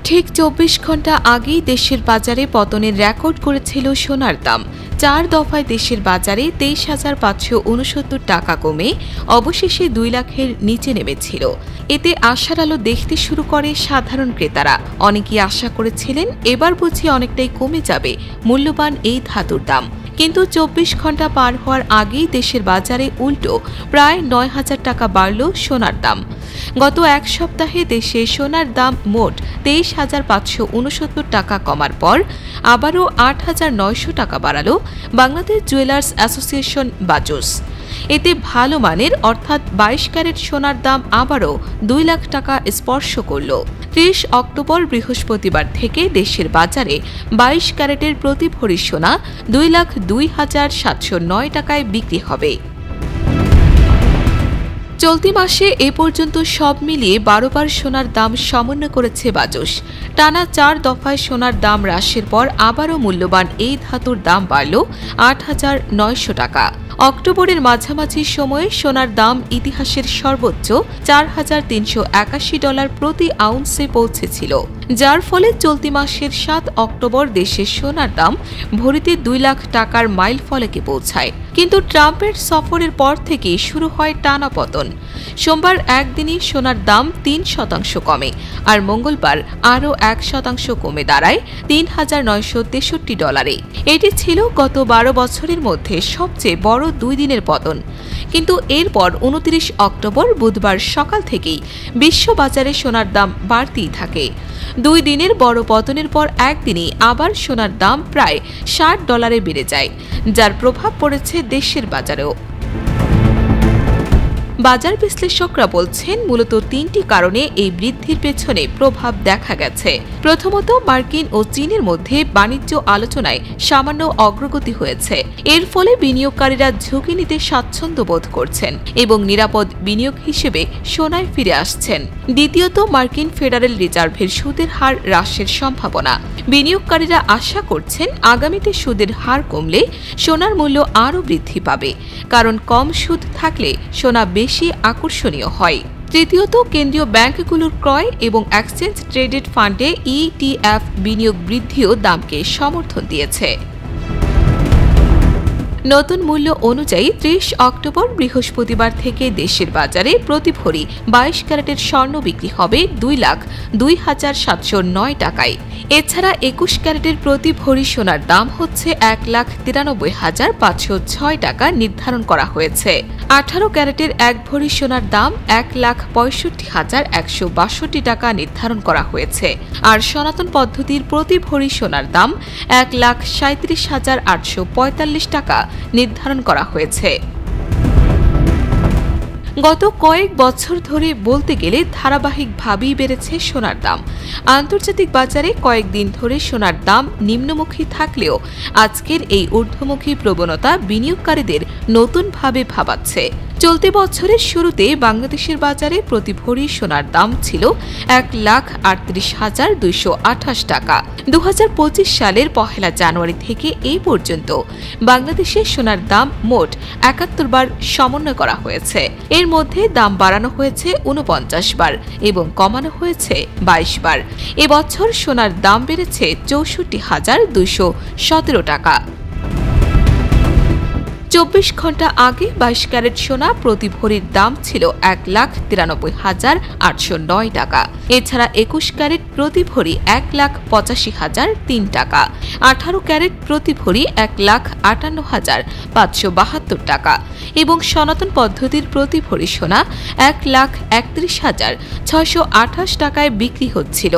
ঠিক ২৪ ঘন্টা আগেই দেশের বাজারে পতনের রেকর্ড করেছিল সোনার দাম। ৪ দফায় দেশের বাজারে ২৩,৫৬৯ টাকা কমে অবশেষে ২ লাখের নিচে নেমেছিল। এতে আশার আলো দেখতে শুরু করে সাধারণ ক্রেতারা। অনেকেই আশা করেছিলেন এবার বুঝি অনেকটাই কমে যাবে মূল্যবান এই ধাতুর দাম। কিন্তু ২৪ ঘন্টা পার হওয়ার আগেই দেশের বাজারে উল্টো প্রায় ৯,০০০ টাকা বাড়ল সোনার দাম। গত এক সপ্তাহে দেশে সোনার দাম মোট ২৩,৫৬৯ টাকা কমার পর আবারও ৮,৯০০ টাকা বাড়াল বাংলাদেশ জুয়েলার্স অ্যাসোসিয়েশন বাজুস। এতে ভালো মানের অর্থাৎ ২২ ক্যারেট সোনার দাম আবারও ২ লাখ টাকা স্পর্শ করল। ৩০ অক্টোবর বৃহস্পতিবার থেকে দেশের বাজারে ২২ ক্যারেটের প্রতি ভরি সোনা ২,০২,৭০৯ টাকায় বিক্রি হবে। চলতি মাসে এ পর্যন্ত সব মিলিয়ে ১২ বার সোনার দাম সমন্বয় করেছে বাজুস। টানা ৪ দফায় সোনার দাম হ্রাসের পর আবারও মূল্যবান এই ধাতুর দাম বাড়ল ৮,৯০০ টাকা। অক্টোবরের মাঝামাঝি সময়ে সোনার দাম ইতিহাসের সর্বোচ্চ $৪,৩৮১ প্রতি আউন্সে পৌঁছেছিল, যার ফলে চলতি মাসের ৭ অক্টোবর দেশের সোনার দাম ভরিতে ২ লাখ টাকার মাইল ফলকে পৌঁছায়। কিন্তু ট্রাম্পের সফরের পর থেকে শুরু হয় টানা পতন। সোমবার একদিনই সোনার দাম ৩% কমে, আর মঙ্গলবার আরও ১% কমে দাঁড়ায় $৩,৯৬৩। এটি ছিল গত ১২ বছরের মধ্যে সবচেয়ে বড় ২ দিনের পতন। কিন্তু এরপর ২৯ অক্টোবর বুধবার সকাল থেকেই বিশ্ববাজারে সোনার দাম বাড়তেই থাকে। ২ দিনের বড় পতনের পর একদিনই আবার সোনার দাম প্রায় $৬০ বেড়ে যায়, যার প্রভাব পড়েছে দেশের বাজারেও। বাজার বিশ্লেষকরা বলছেন মূলত ৩টি কারণে এই বৃদ্ধির পেছনে প্রভাব দেখা গেছে। প্রথমত, মার্কিন ও চীনের মধ্যে বাণিজ্য আলোচনায় সামান্য অগ্রগতি হয়েছে। এর ফলে বিনিয়োগকারীরা ঝুঁকি নিতে স্বাচ্ছন্দ্য বোধ করছেন এবং নিরাপদ বিনিয়োগ হিসেবে সোনায় ফিরে আসছেন। দ্বিতীয়ত, মার্কিন ফেডারেল রিজার্ভের সুদের হার হ্রাসের সম্ভাবনা। বিনিয়োগকারীরা আশা করছেন আগামীতে সুদের হার কমলে সোনার মূল্য আরও বৃদ্ধি পাবে, কারণ কম সুদ থাকলে সোনা বেশি আকর্ষণীয় হয়। তৃতীয়ত, কেন্দ্রীয় ব্যাংকগুলোর ক্রয় এবং এক্সচেঞ্জ ট্রেডেড ফান্ডে ETF বিনিয়োগ বৃদ্ধিও দামকে সমর্থন দিয়েছে। নতুন মূল্য অনুযায়ী ৩০ অক্টোবর বৃহস্পতিবার থেকে দেশের বাজারে প্রতি ভরি ২২ ক্যারেটের স্বর্ণ বিক্রি হবে ২,০২,৭০৯ টাকায়। এছাড়া ২১ ক্যারেটের প্রতি ভরি সোনার দাম হচ্ছে ১,৯৩,৫০৬ টাকা নির্ধারণ করা হয়েছে। ১৮ ক্যারেটের ১ ভরি সোনার দাম ১,৬৫,১৬২ টাকা নির্ধারণ করা হয়েছে। আর সনাতন পদ্ধতির প্রতি ভরি সোনার দাম ১,৩৭,৮৪৫ টাকা নির্ধারণ করা হয়েছে। গত কয়েক বছর ধরে বলতে গেলে ধারাবাহিকভাবেই বেড়েছে সোনার দাম। আন্তর্জাতিক বাজারে কয়েকদিন ধরে সোনার দাম নিম্নমুখী থাকলেও আজকের এই ঊর্ধ্বমুখী প্রবণতা বিনিয়োগকারীদের নতুনভাবে ভাবাচ্ছে। চলতি বছরের শুরুতে বাংলাদেশের বাজারে প্রতি ভরি সোনার দাম ছিল ১,৩৮,২২৮ টাকা। ২০২৫ সালের ১ জানুয়ারি থেকে এই পর্যন্ত বাংলাদেশে সোনার দাম মোট ৭১ বার সমন্বয় করা হয়েছে। এর মধ্যে দাম বাড়ানো হয়েছে ৪৯ বার এবং কমানো হয়েছে ২২ বার। এবছর সোনার দাম বেড়েছে ৬৪,২১৭ টাকা। ২৪ ঘন্টা আগে ২২ ক্যারেট সোনা প্রতি ভরির দাম ছিল ১,৯৩,৮০৯ টাকা। এছাড়া ২১ ক্যারেট প্রতি ভরি ১,৮৫,০০৩ টাকা। ১৮ ক্যারেট প্রতি ভরি ১,৫৮,৫৭২ টাকা এবং সনাতন পদ্ধতির প্রতি ভরি সোনা ১,৩১,৬২৮ টাকায় বিক্রি হচ্ছিল।